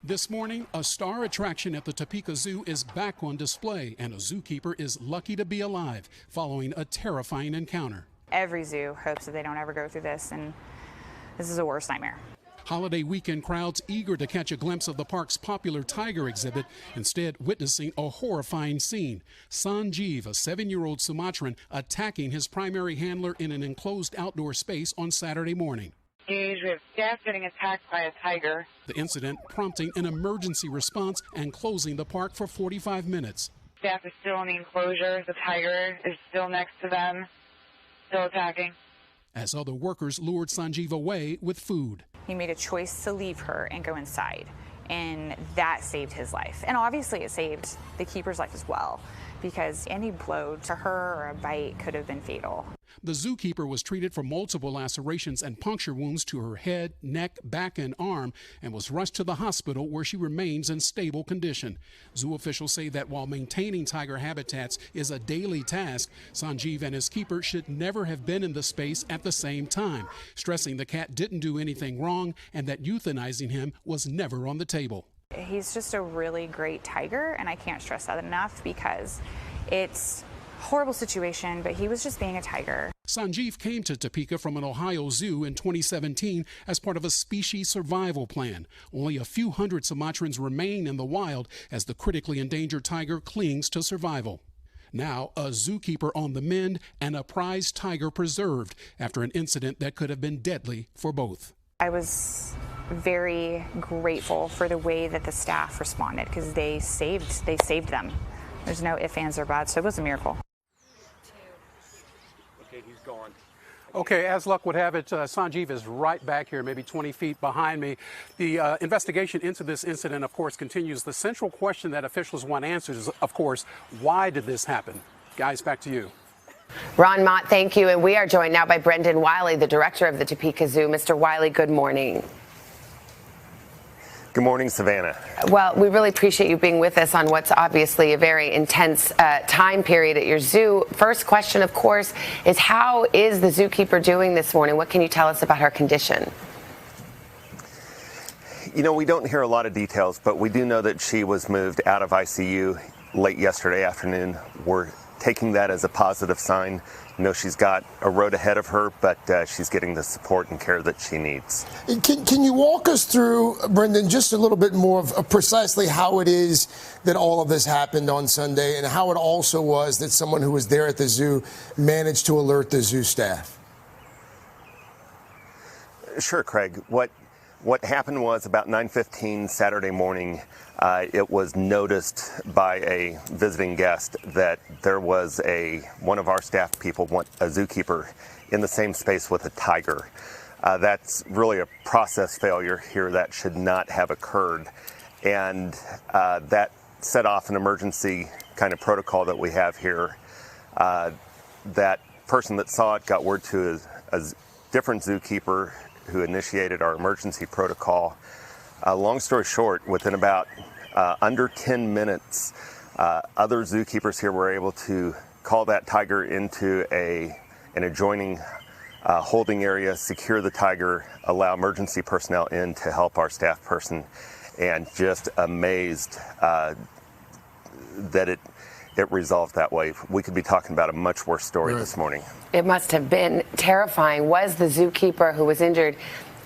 This morning, a star attraction at the Topeka Zoo is back on display, and a zookeeper is lucky to be alive following a terrifying encounter. Every zoo hopes that they don't ever go through this, and this is a worst nightmare. Holiday weekend crowds eager to catch a glimpse of the park's popular tiger exhibit, instead witnessing a horrifying scene. Sanjeev, a 7-year-old Sumatran, attacking his primary handler in an enclosed outdoor space on Saturday morning. We have staff getting attacked by a tiger. The incident prompting an emergency response and closing the park for 45 minutes. Staff is still in the enclosure. The tiger is still next to them, still attacking. As other workers lured Sanjeev away with food. He made a choice to leave her and go inside, and that saved his life. And obviously it saved the keeper's life as well, because any blow to her or a bite could have been fatal. The zookeeper was treated for multiple lacerations and puncture wounds to her head, neck, back, and arm, and was rushed to the hospital where she remains in stable condition. Zoo officials say that while maintaining tiger habitats is a daily task, Sanjeev and his keeper should never have been in the space at the same time, stressing the cat didn't do anything wrong and that euthanizing him was never on the table. He's just a really great tiger, and I can't stress that enough because it's a horrible situation, but he was just being a tiger. Sanjeev came to Topeka from an Ohio zoo in 2017 as part of a species survival plan. Only a few hundred Sumatrans remain in the wild as the critically endangered tiger clings to survival. Now, a zookeeper on the mend and a prize tiger preserved after an incident that could have been deadly for both. I was very grateful for the way that the staff responded because they saved them. There's no ifs, ands, or buts, so it was a miracle. Okay, he's gone. Okay, as luck would have it, Sanjeev is right back here, maybe 20 feet behind me. The investigation into this incident, of course, continues. The central question that officials want answers is, of course, why did this happen? Guys, back to you. Ron, Mott, thank you. And we are joined now by Brendan Wiley, the director of the Topeka Zoo. Mr. Wiley, good morning. Good morning, Savannah. Well, we really appreciate you being with us on what's obviously a very intense time period at your zoo. First question, of course, is how is the zookeeper doing this morning? What can you tell us about her condition? You know, we don't hear a lot of details, but we do know that she was moved out of ICU late yesterday afternoon. We're taking that as a positive sign. You know, she's got a road ahead of her, but she's getting the support and care that she needs. Can you walk us through, Brendan, just a little bit more of precisely how it is that all of this happened on Sunday and how it also was that someone who was there at the zoo managed to alert the zoo staff? Sure, Craig. What happened was about 9:15 Saturday morning, it was noticed by a visiting guest that there was one of our staff people, a zookeeper, in the same space with a tiger. That's really a process failure here that should not have occurred. And that set off an emergency kind of protocol that we have here. That person that saw it got word to a different zookeeper who initiated our emergency protocol. Long story short, within about under 10 minutes, other zookeepers here were able to call that tiger into an adjoining holding area, secure the tiger, allow emergency personnel in to help our staff person, and just amazed that it resolved that way. We could be talking about a much worse story this morning. It must have been terrifying. Was the zookeeper who was injured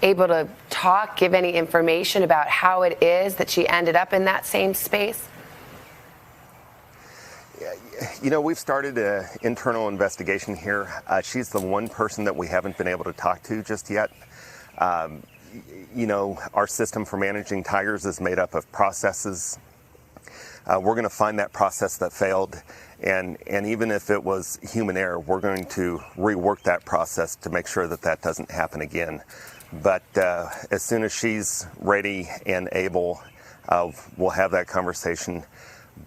able to talk, give any information about how it is that she ended up in that same space? You know, we've started an internal investigation here. She's the one person that we haven't been able to talk to just yet. You know, our system for managing tigers is made up of processes. We're going to find that process that failed, and even if it was human error, we're going to rework that process to make sure that that doesn't happen again. But as soon as she's ready and able, we'll have that conversation.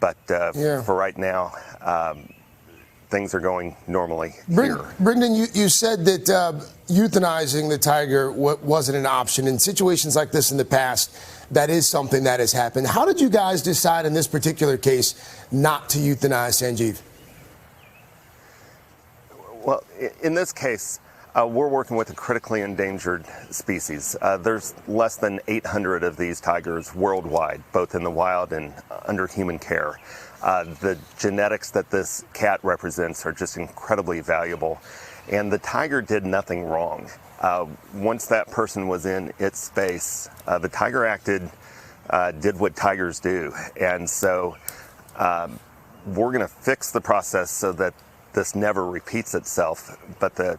But for right now, things are going normally here. Brendan, you said that euthanizing the tiger wasn't an option. In situations like this in the past, that is something that has happened. How did you guys decide in this particular case not to euthanize Sanjeev? Well, in this case, We're working with a critically endangered species. There's less than 800 of these tigers worldwide, both in the wild and under human care. The genetics that this cat represents are just incredibly valuable, and the tiger did nothing wrong. Once that person was in its space, the tiger did what tigers do, and so we're going to fix the process so that this never repeats itself, but the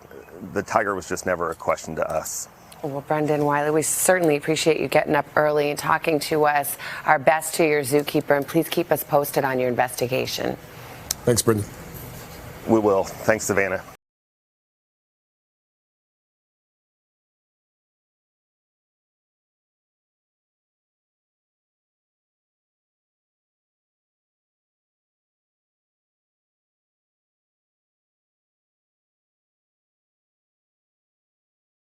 tiger was just never a question to us. Well, Brendan Wiley, we certainly appreciate you getting up early and talking to us. Our best to your zookeeper, and please keep us posted on your investigation. Thanks, Brendan. We will. Thanks, Savannah.